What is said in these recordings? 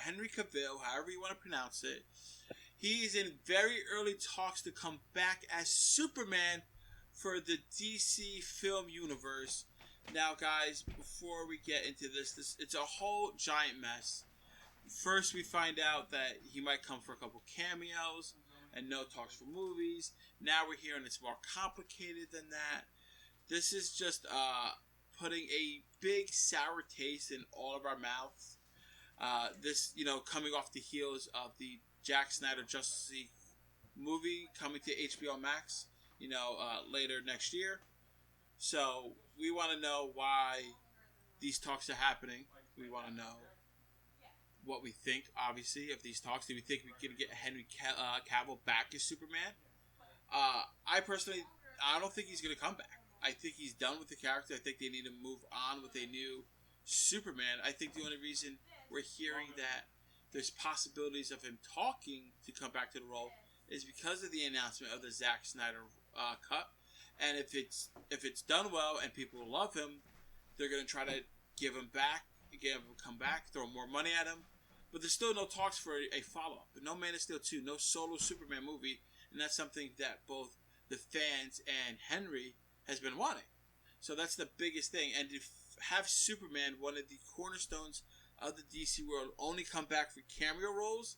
Henry Cavill, however you want to pronounce it. He's in very early talks to come back as Superman for the DC film universe. Now, guys, before we get into this it's a whole giant mess. First, we find out that he might come for a couple cameos and no talks for movies. Now we're hearing it's more complicated than that. This is just putting a big sour taste in all of our mouths. This, coming off the heels of the Zack Snyder Justice League movie coming to HBO Max, later next year. So we want to know why these talks are happening. We want to know what we think, obviously, of these talks. Do we think we're going to get Henry Cavill back as Superman? I don't think he's going to come back. I think he's done with the character. I think they need to move on with a new Superman. I think the only reason we're hearing that there's possibilities of him talking to come back to the role is because of the announcement of the Zack Snyder cut. And if it's done well and people love him, they're going to try to give him come back, throw more money at him. But there's still no talks for a follow-up. No Man of Steel 2, no solo Superman movie. And that's something that both the fans and Henry has been wanting. So that's the biggest thing. And to have Superman, one of the cornerstones of the DC world, only come back for cameo roles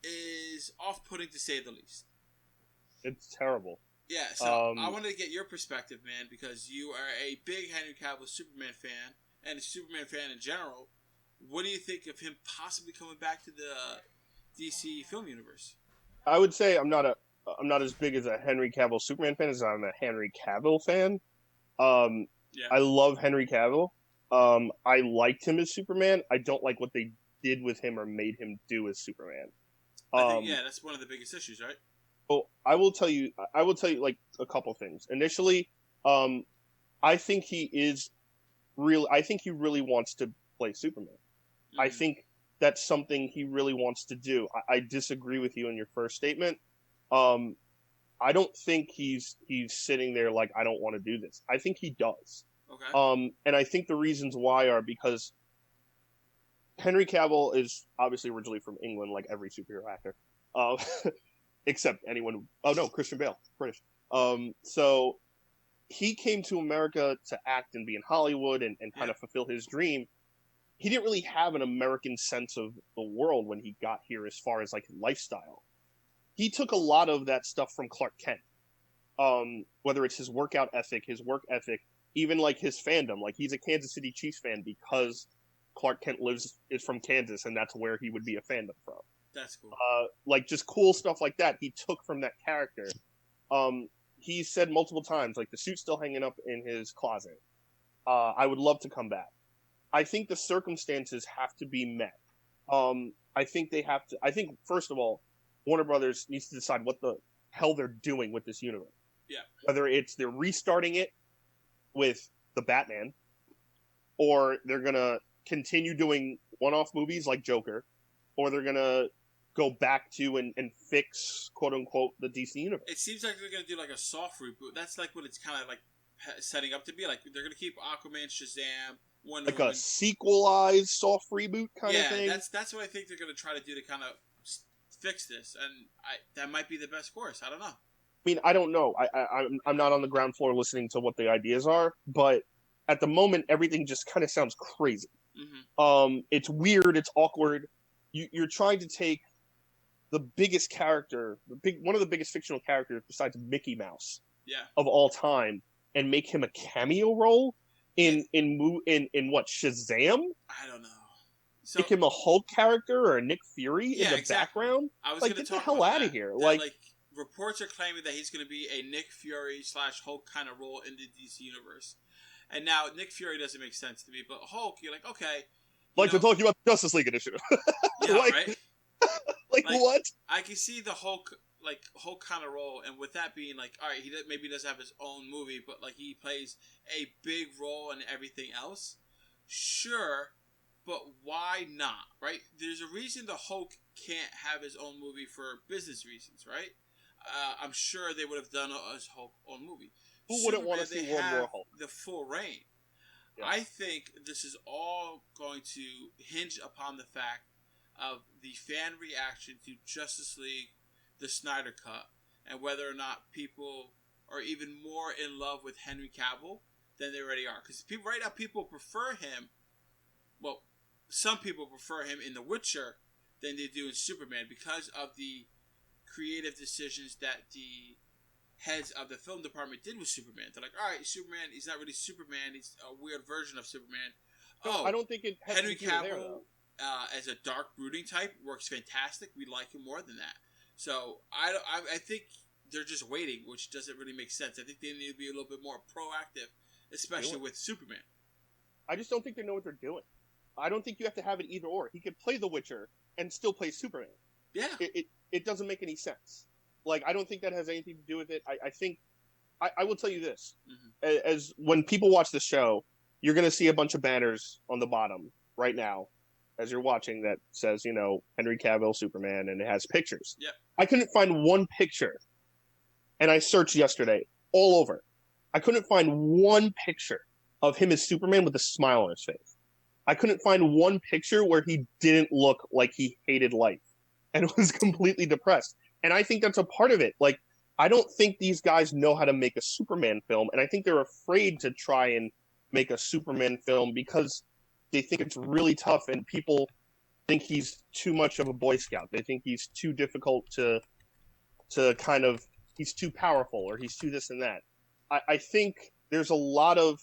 is off-putting, to say the least. It's terrible. Yeah, so I wanted to get your perspective, man, because you are a big Henry Cavill Superman fan and a Superman fan in general. What do you think of him possibly coming back to the DC film universe? I would say I'm not as big as a Henry Cavill Superman fan as I'm a Henry Cavill fan. Yeah. I love Henry Cavill. I liked him as Superman. I don't like what they did with him or made him do as Superman. I think, that's one of the biggest issues, right? Well, I will tell you like a couple things. Initially, I think he really wants to play Superman. Mm-hmm. I think that's something he really wants to do. I disagree with you in your first statement. I don't think he's sitting there like, I don't want to do this. I think he does. Okay. And I think the reasons why are because Henry Cavill is obviously originally from England, like every superhero actor, except anyone. Oh no, Christian Bale, British. So he came to America to act and be in Hollywood and kind of fulfill his dream. He didn't really have an American sense of the world when he got here, as far as like lifestyle. He took a lot of that stuff from Clark Kent. Whether it's his work ethic, even like his fandom. Like he's a Kansas City Chiefs fan because Clark Kent is from Kansas, and that's where he would be a fandom from. That's cool. Like just cool stuff like that he took from that character. He said multiple times, like, the suit's still hanging up in his closet. I would love to come back. I think the circumstances have to be met. I think first of all, Warner Brothers needs to decide what the hell they're doing with this universe. Yeah. Whether it's they're restarting it with the Batman, or they're going to continue doing one-off movies like Joker, or they're going to go back to and fix, quote-unquote, the DC universe. It seems like they're going to do like a soft reboot. That's like what it's kind of like setting up to be. Like, they're going to keep Aquaman, Shazam, Wonder Woman. A sequelized soft reboot kind of thing? Yeah, that's what I think they're going to try to do to kind of fix this. And that might be the best course. I don't know. I mean, I don't know. I'm not on the ground floor listening to what the ideas are, but at the moment, everything just kind of sounds crazy. Mm-hmm. It's weird. It's awkward. You're trying to take the biggest character, one of the biggest fictional characters besides Mickey Mouse, of all time, and make him a cameo role in what, Shazam? I don't know. So, make him a Hulk character or a Nick Fury in the background? I was like, get the hell out of here! Like, reports are claiming that he's going to be a Nick Fury / Hulk kind of role in the DC universe. And now Nick Fury doesn't make sense to me, but Hulk, you're like, okay. Like they're talking about the Justice League initiative. Yeah, right? like what? I can see the Hulk kind of role, and with that being like, all right, he maybe doesn't have his own movie, but like he plays a big role in everything else. Sure, but why not, right? There's a reason the Hulk can't have his own movie for business reasons, right? I'm sure they would have done his Hulk own movie. Who wouldn't want to see World War Hulk? The full reign. Yeah. I think this is all going to hinge upon the fact of the fan reaction to Justice League, the Snyder Cut, and whether or not people are even more in love with Henry Cavill than they already are. Because right now, people prefer him. Well, some people prefer him in The Witcher than they do in Superman because of the creative decisions that the heads of the film department did with Superman. They're like, all right, Superman, he's not really Superman. He's a weird version of Superman. No, I don't think it has Henry to be there, Cavill as a dark, brooding type works fantastic. We like him more than that. So I think they're just waiting, which doesn't really make sense. I think they need to be a little bit more proactive, especially with Superman. I just don't think they know what they're doing. I don't think you have to have it either or. He could play The Witcher and still play Superman. Yeah. It doesn't make any sense. Like, I don't think that has anything to do with it. I think, I will tell you this. Mm-hmm. As when people watch the show, you're going to see a bunch of banners on the bottom right now as you're watching that says, you know, Henry Cavill, Superman, and it has pictures. Yep. I couldn't find one picture, and I searched yesterday all over. I couldn't find one picture of him as Superman with a smile on his face. I couldn't find one picture where he didn't look like he hated life and was completely depressed. And I think that's a part of it. Like, I don't think these guys know how to make a Superman film, and I think they're afraid to try and make a Superman film because they think it's really tough and people think he's too much of a Boy Scout. They think he's too difficult to kind of, he's too powerful or he's too this and that. I think there's a lot of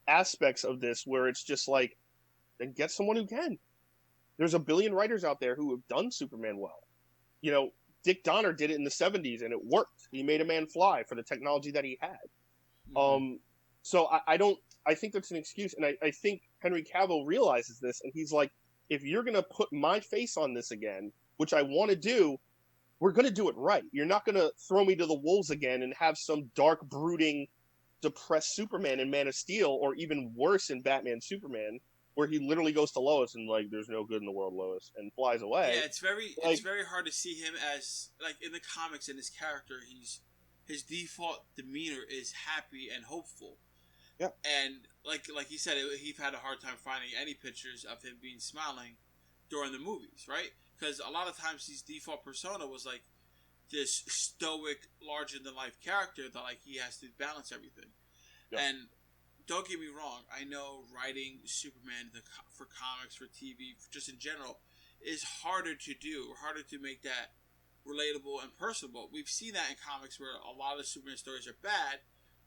aspects of this where it's just like, then get someone who can. There's a billion writers out there who have done Superman well. You know, Dick Donner did it in the 70s and it worked. He made a man fly for the technology that he had. Mm-hmm. So I think that's an excuse. And I think Henry Cavill realizes this and he's like, if you're going to put my face on this again, which I want to do, we're going to do it right. You're not going to throw me to the wolves again and have some dark, brooding, depressed Superman in Man of Steel, or even worse in Batman Superman, where he literally goes to Lois and like, there's no good in the world, Lois, and flies away. Yeah, it's very hard to see him as, like, in the comics, in his character, his default demeanor is happy and hopeful. Yeah. And like he said, he had a hard time finding any pictures of him being smiling during the movies, right? Because a lot of times his default persona was like this stoic, larger-than-life character that, like, he has to balance everything. Yeah. And don't get me wrong, I know writing Superman for comics, for TV, just in general, is harder to do, harder to make that relatable and personable. We've seen that in comics where a lot of Superman stories are bad,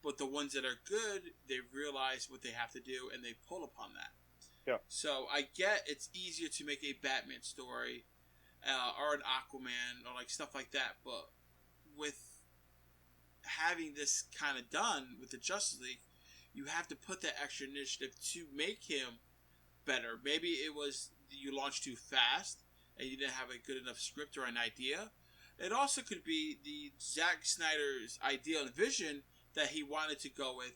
but the ones that are good, they realize what they have to do and they pull upon that. Yeah. So I get it's easier to make a Batman story or an Aquaman or like stuff like that, but with having this kind of done with the Justice League, you have to put that extra initiative to make him better. Maybe it was you launched too fast and you didn't have a good enough script or an idea. It also could be the Zack Snyder's ideal and vision that he wanted to go with.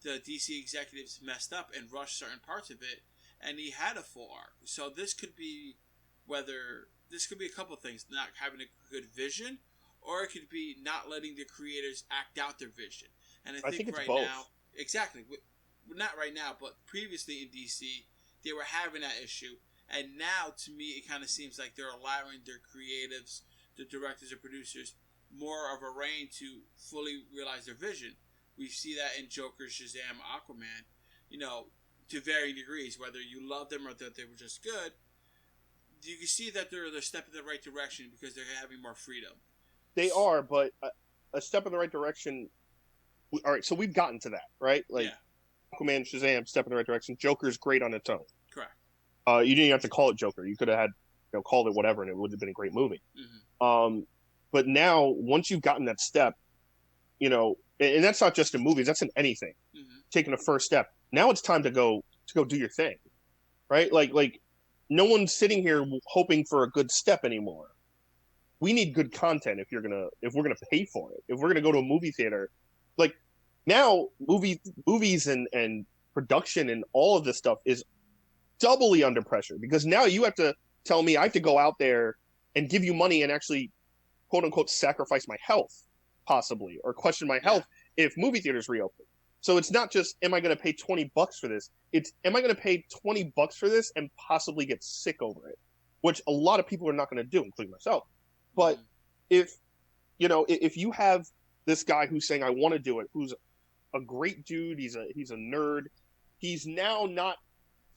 The DC executives messed up and rushed certain parts of it, and he had a full arc. So this could be a couple of things: not having a good vision, or it could be not letting the creators act out their vision. And I think it's right both. now, exactly, not right now, but previously in DC, they were having that issue, and now to me, it kind of seems like they're allowing their creatives, the directors and producers, more of a reign to fully realize their vision. We see that in Joker, Shazam, Aquaman, to varying degrees, whether you love them or that they were just good. You can see that they're a step in the right direction because they're having more freedom. They are, but a step in the right direction. All right, so we've gotten to that, right? Like, yeah. Aquaman, Shazam, step in the right direction. Joker's great on its own. Correct. You didn't even have to call it Joker. You could have had, called it whatever, and it would have been a great movie. Mm-hmm. But now, once you've gotten that step, and that's not just in movies, that's in anything. Mm-hmm. Taking the first step. Now it's time to go do your thing, right? Like no one's sitting here hoping for a good step anymore. We need good content if we're gonna pay for it. If we're gonna go to a movie theater, like now movies and production and all of this stuff is doubly under pressure because now you have to tell me I have to go out there and give you money and actually quote unquote sacrifice my health possibly or question my health if movie theaters reopen. So it's not just am I going to pay $20 for this? It's am I going to pay $20 for this and possibly get sick over it? which a lot of people are not going to do, including myself. But Mm. if you have this guy who's saying I want to do it, who's a great dude, he's a nerd, he's now not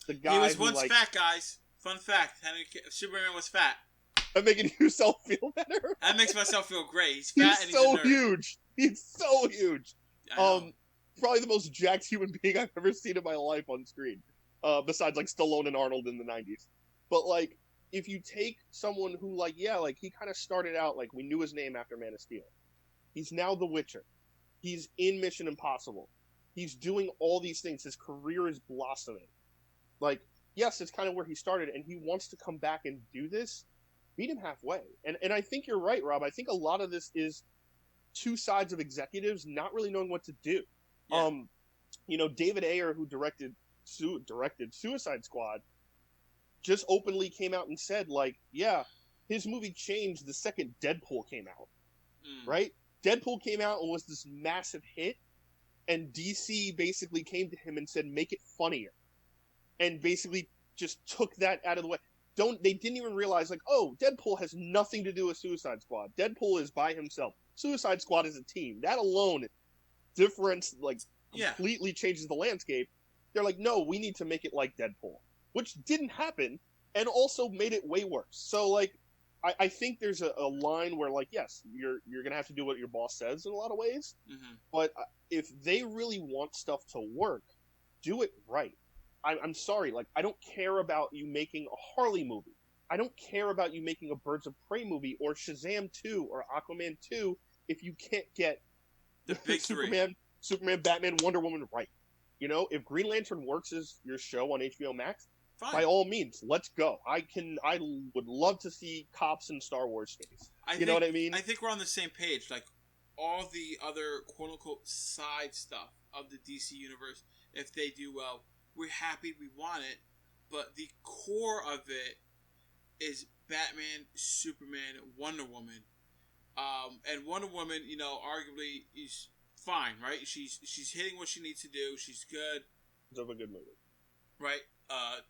the guy He was who once like fat, guys. Fun fact: Superman was fat. I'm making yourself feel better. That makes myself feel great. He's fat and He's he's a so nerd. huge. He's so huge. I know. Probably the most jacked human being I've ever seen in my life on screen. Besides like Stallone and Arnold in the 90s. But like, if you take someone who like, yeah, like he kind of started out like we knew his name after Man of Steel. He's now The Witcher. He's in Mission Impossible. He's doing all these things. His career is blossoming. Like, yes, it's kind of where he started, and he wants to come back and do this. Meet him halfway. And I think you're right, Rob. I think a lot of this is two sides of executives not really knowing what to do. Yeah. David Ayer, who directed Suicide Squad, just openly came out and said, like, yeah, his movie changed the second Deadpool came out. Right? Deadpool came out and was this massive hit, and DC basically came to him and said, make it funnier. And basically just took that out of the way. They didn't even realize, like, oh, Deadpool has nothing to do with Suicide Squad. Deadpool is by himself. Suicide Squad is a team. That alone, completely changes the landscape. They're like, no, we need to make it like Deadpool, which didn't happen, and also made it way worse. So, like, I think there's a line where, like, yes, you're gonna have to do what your boss says in a lot of ways, but if they really want stuff to work, do it right. I'm sorry, like, I don't care about you making a Harley movie. I don't care about you making a Birds of Prey movie or Shazam 2 or Aquaman 2 if you can't get the big Superman, Batman, Wonder Woman right. If Green Lantern works as your show on HBO Max, fine. By all means, let's go. I would love to see cops in Star Wars space. You know what I mean? I think we're on the same page. Like, all the other quote-unquote side stuff of the DC universe, if they do well, we're happy, we want it, but the core of it is Batman, Superman, Wonder Woman. And Wonder Woman, arguably is fine, right? She's hitting what she needs to do. She's good. It's a good movie. Right?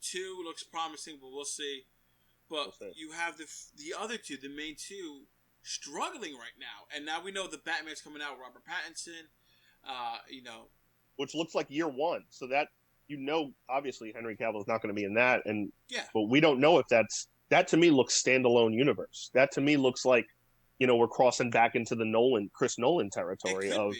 2 looks promising, but we'll see. But you have the other two, the main two, struggling right now. And now we know the Batman's coming out, Robert Pattinson, Which looks like year one. So that, obviously Henry Cavill is not going to be in that. Yeah. But we don't know if that to me looks standalone universe. That to me looks like, we're crossing back into the Chris Nolan territory of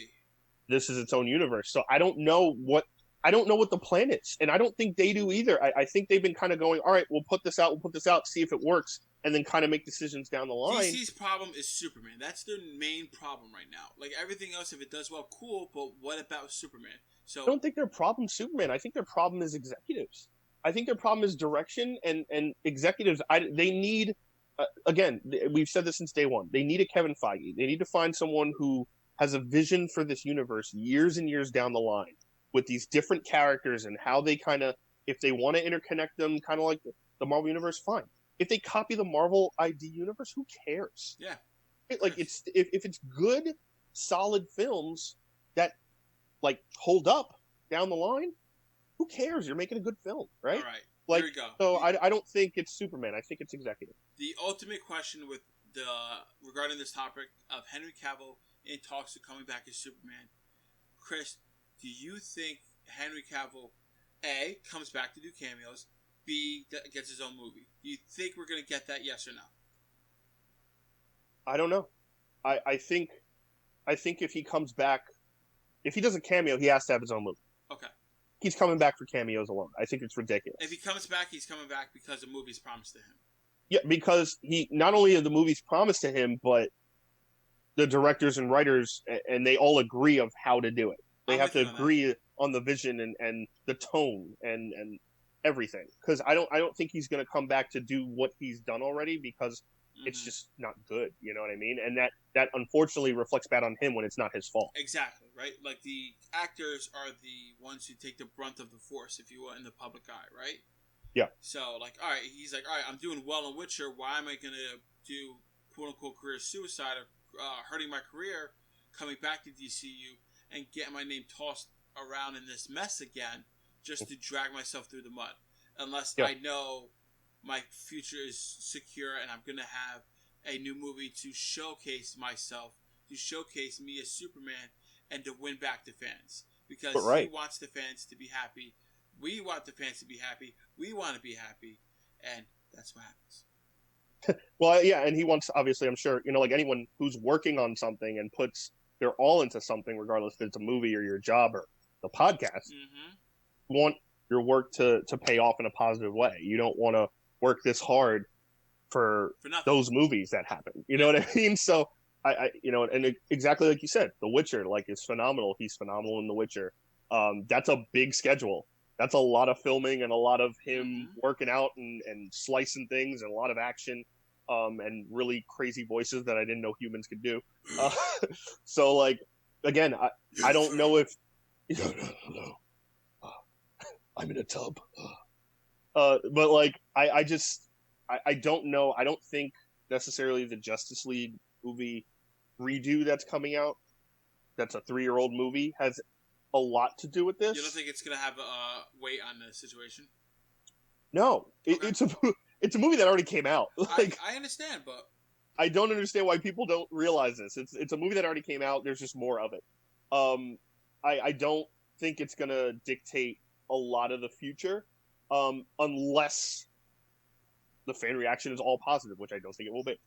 this is its own universe. So I don't know what the plan is. And I don't think they do either. I think they've been kind of going, all right, we'll put this out, see if it works, and then kind of make decisions down the line. DC's problem is Superman. That's their main problem right now. Like, everything else, if it does well, cool, but what about Superman? So I don't think their problem is Superman. I think their problem is executives. I think their problem is direction and executives. They need, again, we've said this since day one, they need a Kevin Feige. They need to find someone who has a vision for this universe years and years down the line with these different characters and how they kind of, if they want to interconnect them, kind of like the Marvel Universe, fine. If they copy the Marvel ID universe, who cares? Yeah. If it's good, solid films that like hold up down the line, who cares? You're making a good film, right? All right. Like, there we go. So I don't think it's Superman. I think it's executive. The ultimate question regarding this topic of Henry Cavill in talks of coming back as Superman, Chris, do you think Henry Cavill, A, comes back to do cameos, B, gets his own movie? Do you think we're going to get that, yes or no? I don't know. I think if he comes back, if he does a cameo, he has to have his own movie. Okay. He's coming back for cameos alone. I think it's ridiculous. If he comes back, he's coming back because the movie's promised to him. Yeah, because he not only are the movies promised to him, but the directors and writers, and they all agree of how to do it. They have to agree on the vision and the tone and everything. Because I don't think he's going to come back to do what he's done already, because it's just not good. You know what I mean? And that unfortunately reflects bad on him when it's not his fault. Exactly, right? Like, the actors are the ones who take the brunt of the force, if you will, in the public eye, right? Yeah. So, like, all right, he's like, all right, I'm doing well in Witcher. Why am I going to do quote-unquote career suicide or hurting my career, coming back to DCEU and getting my name tossed around in this mess again just to drag myself through the mud? Unless I know my future is secure and I'm going to have a new movie to showcase myself, to showcase me as Superman, and to win back the fans. Because he wants the fans to be happy. We want the fans to be happy. We want to be happy. And that's what happens. Well, yeah, and he wants, obviously, I'm sure, like anyone who's working on something and puts their all into something, regardless if it's a movie or your job or the podcast, you want your work to pay off in a positive way. You don't want to work this hard for those movies that happen. You know what I mean? So, and exactly like you said, The Witcher, is phenomenal. He's phenomenal in The Witcher. That's a big schedule. That's a lot of filming and a lot of him working out and slicing things and a lot of action, and really crazy voices that I didn't know humans could do. So, again, I don't know if... Hello. I'm in a tub. But, I don't know. I don't think necessarily the Justice League movie redo that's coming out, that's a 3-year-old movie, has a lot to do with this. You don't think it's going to have a weight on the situation? No. It's a movie that already came out. I understand, but... I don't understand why people don't realize this. It's a movie that already came out. There's just more of it. I don't think it's going to dictate a lot of the future, unless the fan reaction is all positive, which I don't think it will be.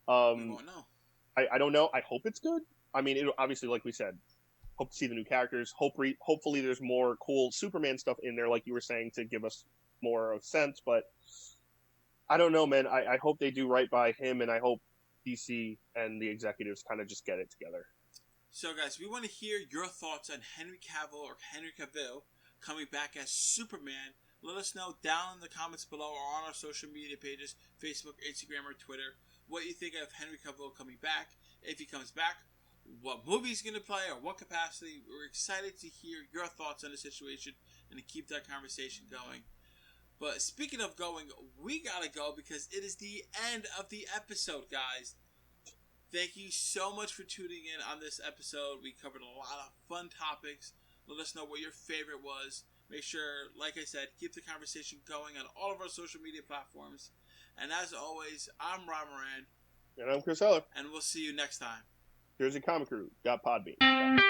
We won't know. I don't know. I hope it's good. I mean, it obviously, like we said, hope to see the new characters. Hopefully there's more cool Superman stuff in there, like you were saying, to give us more of sense. But I don't know, man. I hope they do right by him, and I hope DC and the executives kind of just get it together. So, guys, we want to hear your thoughts on Henry Cavill or Henry Cavill coming back as Superman. Let us know down in the comments below or on our social media pages, Facebook, Instagram, or Twitter, what you think of Henry Cavill coming back. If he comes back, what movie he's going to play or what capacity. We're excited to hear your thoughts on the situation and to keep that conversation going. But speaking of going, we got to go because it is the end of the episode, guys. Thank you so much for tuning in on this episode. We covered a lot of fun topics. Let us know what your favorite was. Make sure, like I said, keep the conversation going on all of our social media platforms. And as always, I'm Ron Moran. And I'm Chris Heller. And we'll see you next time. Jersey Comic Crew. Got Podbean.